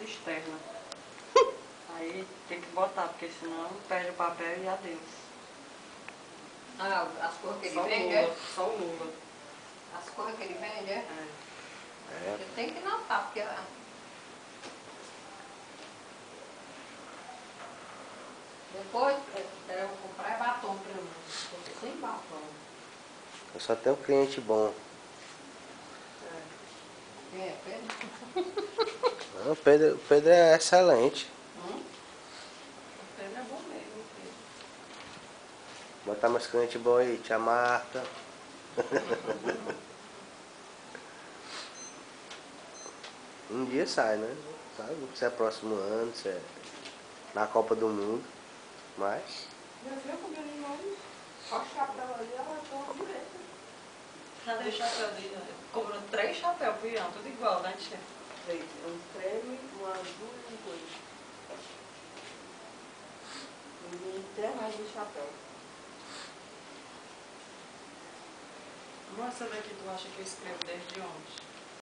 externa. Aí tem que botar, porque senão perde o papel e adeus. Ah, as cores que ele Só vende, Lula, é? só o Lula. As cores que ele vende, é? É. Eu tenho que notar, porque... Depois, eu vou comprar batom pra mim. Tô sem batom. Eu só tenho um cliente bom. É, Pedro? Não, o Pedro é excelente. O Pedro é bom mesmo, Pedro. Botar mais cliente bom aí, tia Marta. Um dia sai, né? Sabe? Se é próximo ano, se é na Copa do Mundo. Mas. Meu filho comeu limão, ó o chapéu ali, ela toma direito. Cadê o chapéu dele? Cobrou 3 chapéus, pião, tudo igual, né, tia? Um creme, um azul e um coisa. Ninguém tem mais de chapéu. Amor, essa daqui tu acha que eu escrevo desde onde?